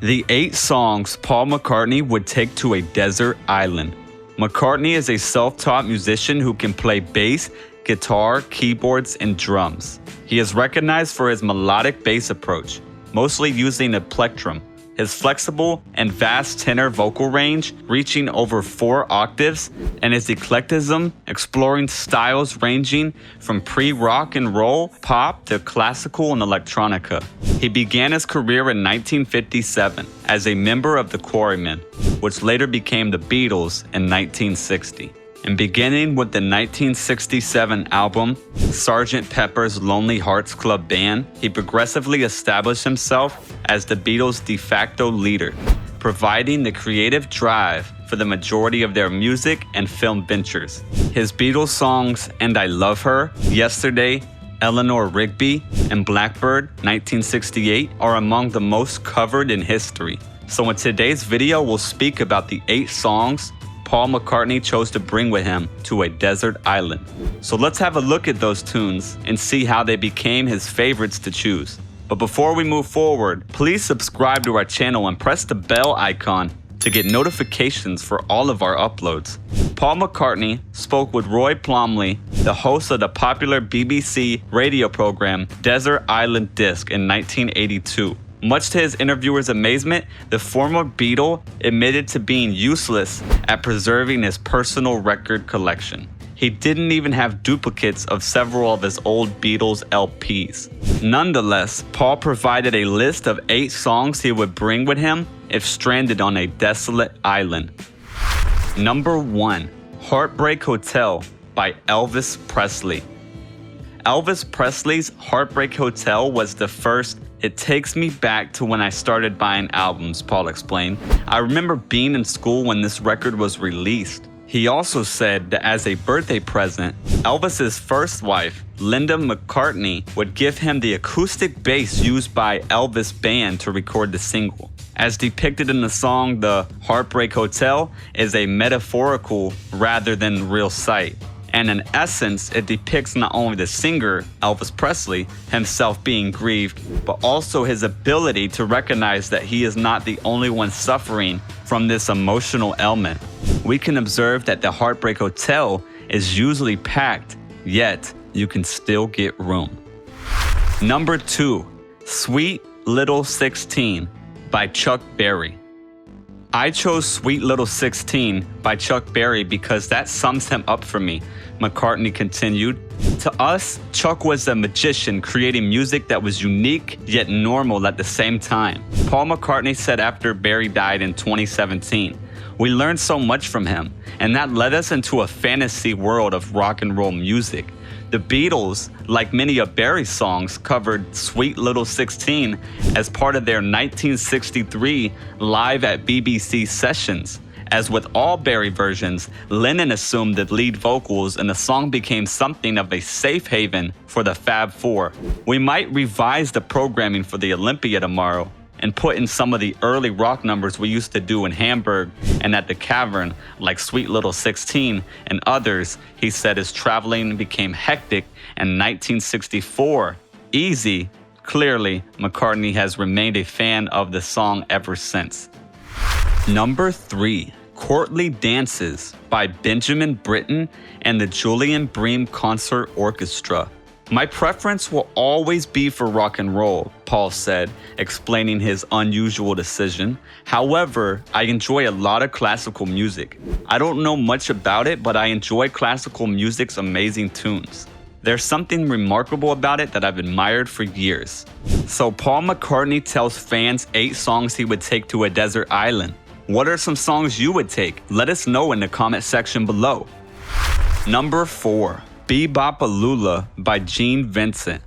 The 8 songs Paul McCartney would take to a desert island. McCartney is a self-taught musician who can play bass, guitar, keyboards, and drums. He is recognized for his melodic bass approach, mostly using a plectrum. His flexible and vast tenor vocal range, reaching over 4 octaves, and his eclecticism, exploring styles ranging from pre-rock and roll, pop, to classical and electronica. He began his career in 1957 as a member of the Quarrymen, which later became the Beatles in 1960. And beginning with the 1967 album, Sgt. Pepper's Lonely Hearts Club Band, he progressively established himself as the Beatles' de facto leader, providing the creative drive for the majority of their music and film ventures. His Beatles songs And I Love Her, Yesterday, Eleanor Rigby, and Blackbird, 1968, are among the most covered in history. So in today's video, we'll speak about the 8 songs Paul McCartney chose to bring with him to a desert island. So let's have a look at those tunes and see how they became his favorites to choose. But before we move forward, please subscribe to our channel and press the bell icon to get notifications for all of our uploads. Paul McCartney spoke with Roy Plomley, the host of the popular BBC radio program Desert Island Disc in 1982. Much to his interviewer's amazement, the former Beatle admitted to being useless at preserving his personal record collection. He didn't even have duplicates of several of his old Beatles LPs. Nonetheless, Paul provided a list of 8 songs he would bring with him if stranded on a desolate island. Number 1. Heartbreak Hotel by Elvis Presley. Elvis Presley's Heartbreak Hotel was the first. It takes me back to when I started buying albums, Paul explained. I remember being in school when this record was released. He also said that as a birthday present, Elvis's first wife, Linda McCartney, would give him the acoustic bass used by Elvis Band to record the single. As depicted in the song, the Heartbreak Hotel is a metaphorical rather than real sight. And in essence, it depicts not only the singer, Elvis Presley, himself being grieved, but also his ability to recognize that he is not the only one suffering from this emotional ailment. We can observe that the Heartbreak Hotel is usually packed, yet you can still get room. Number 2, Sweet Little 16 by Chuck Berry. I chose Sweet Little 16 by Chuck Berry because that sums him up for me, McCartney continued. To us, Chuck was a magician creating music that was unique yet normal at the same time. Paul McCartney said after Berry died in 2017, "We learned so much from him, and that led us into a fantasy world of rock and roll music." The Beatles, like many of Berry's songs, covered Sweet Little 16 as part of their 1963 Live at BBC sessions. As with all Berry versions, Lennon assumed the lead vocals and the song became something of a safe haven for the Fab Four. We might revise the programming for the Olympia tomorrow and put in some of the early rock numbers we used to do in Hamburg and at the Cavern, like Sweet Little 16 and others, he said as traveling became hectic in 1964. Easy. Clearly, McCartney has remained a fan of the song ever since. Number 3, Courtly Dances by Benjamin Britten and the Julian Bream Concert Orchestra. My preference will always be for rock and roll, Paul said, explaining his unusual decision. However, I enjoy a lot of classical music. I don't know much about it, but I enjoy classical music's amazing tunes. There's something remarkable about it that I've admired for years. So Paul McCartney tells fans 8 songs he would take to a desert island. What are some songs you would take? Let us know in the comment section below. Number 4. Be-Bop-A-Lula by Gene Vincent.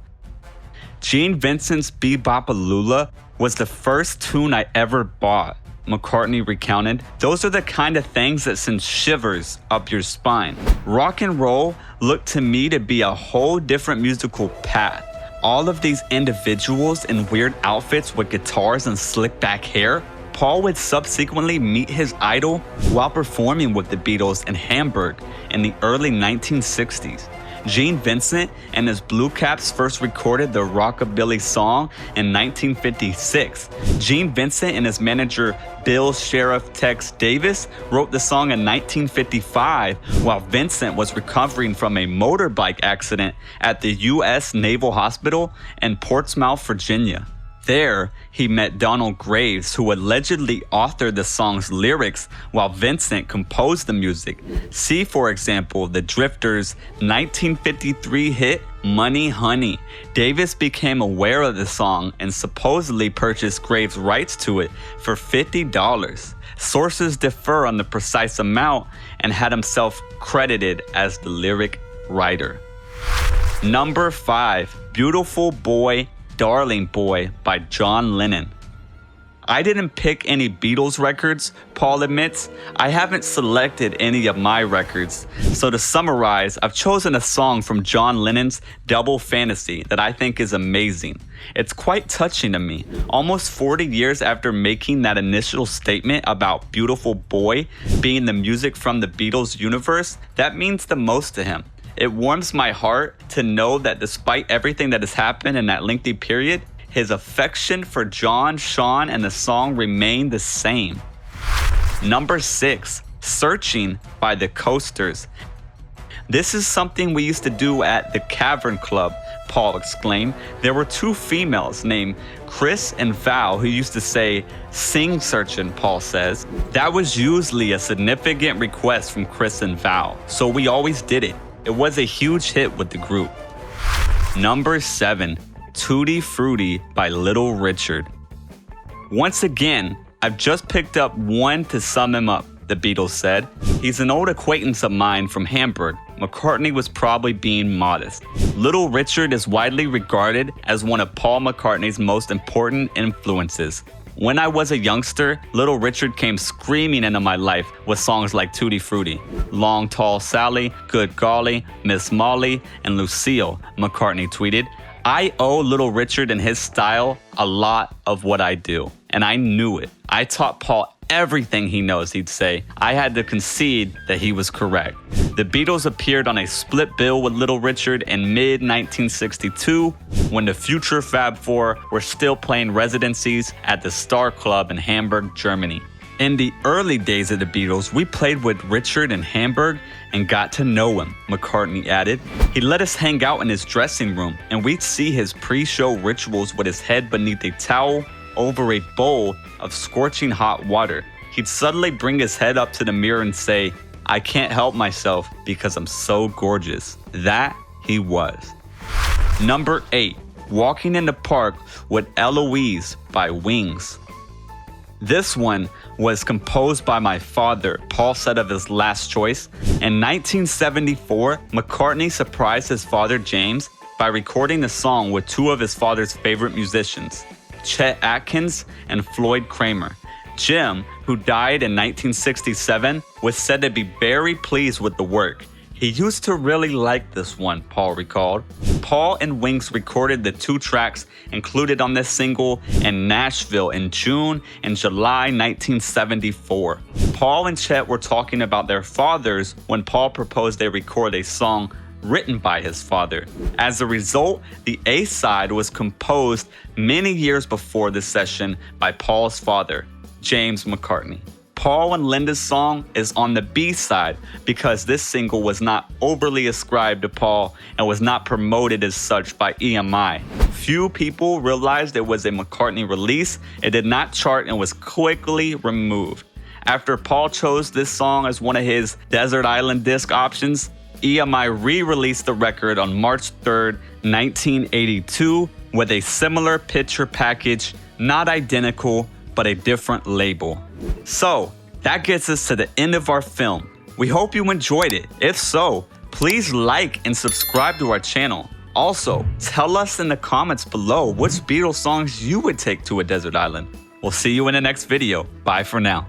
Gene Vincent's Be-Bop-A-Lula was the first tune I ever bought, McCartney recounted. Those are the kind of things that send shivers up your spine. Rock and roll looked to me to be a whole different musical path. All of these individuals in weird outfits with guitars and slick back hair. Paul would subsequently meet his idol while performing with the Beatles in Hamburg in the early 1960s. Gene Vincent and his Blue Caps first recorded the rockabilly song in 1956. Gene Vincent and his manager Bill Sheriff Tex Davis wrote the song in 1955 while Vincent was recovering from a motorbike accident at the U.S. Naval Hospital in Portsmouth, Virginia. There, he met Donald Graves, who allegedly authored the song's lyrics while Vincent composed the music. See, for example, the Drifters' 1953 hit, Money Honey. Davis became aware of the song and supposedly purchased Graves' rights to it for $50. Sources differ on the precise amount and had himself credited as the lyric writer. Number 5, Beautiful Boy, Darling Boy by John Lennon. I didn't pick any Beatles records, Paul admits. I haven't selected any of my records. So to summarize, I've chosen a song from John Lennon's Double Fantasy that I think is amazing. It's quite touching to me. Almost 40 years after making that initial statement about Beautiful Boy being the music from the Beatles universe, that means the most to him. It warms my heart to know that despite everything that has happened in that lengthy period, his affection for John, Sean, and the song remained the same. Number 6, Searching by the Coasters. This is something we used to do at the Cavern Club, Paul exclaimed. There were 2 females named Chris and Val who used to say, "Sing Searchin'," Paul says. That was usually a significant request from Chris and Val, so we always did it. It was a huge hit with the group. Number 7, Tutti Frutti by Little Richard. Once again, I've just picked up one to sum him up, the Beatles said. He's an old acquaintance of mine from Hamburg. McCartney was probably being modest. Little Richard is widely regarded as one of Paul McCartney's most important influences. When I was a youngster, Little Richard came screaming into my life with songs like Tutti Frutti, Long Tall Sally, Good Golly, Miss Molly, and Lucille, McCartney tweeted. I owe Little Richard and his style a lot of what I do, and I knew it. I taught Paul everything he knows, he'd say. I had to concede that he was correct. The Beatles appeared on a split bill with Little Richard in mid-1962 when the future Fab Four were still playing residencies at the Star Club in Hamburg, Germany. In the early days of the Beatles, we played with Richard in Hamburg and got to know him, McCartney added. He let us hang out in his dressing room, and we'd see his pre-show rituals with his head beneath a towel over a bowl of scorching hot water. He'd suddenly bring his head up to the mirror and say, "I can't help myself because I'm so gorgeous." That he was. Number 8, Walking in the Park with Eloise by Wings. This one was composed by my father, Paul said of his last choice. In 1974, McCartney surprised his father James by recording the song with 2 of his father's favorite musicians, Chet Atkins and Floyd Kramer. Jim, who died in 1967, was said to be very pleased with the work. He used to really like this one, Paul recalled. Paul and Wings recorded the 2 tracks included on this single in Nashville in June and July 1974. Paul and Chet were talking about their fathers when Paul proposed they record a song written by his father. As a result, the A-side was composed many years before the session by Paul's father, James McCartney. Paul and Linda's song is on the B-side because this single was not overly ascribed to Paul and was not promoted as such by EMI. Few people realized it was a McCartney release. It did not chart and was quickly removed. After Paul chose this song as one of his Desert Island disc options, EMI re-released the record on March 3rd, 1982 with a similar picture package, not identical, but a different label. So, that gets us to the end of our film. We hope you enjoyed it. If so, please like and subscribe to our channel. Also, tell us in the comments below which Beatles songs you would take to a desert island. We'll see you in the next video. Bye for now.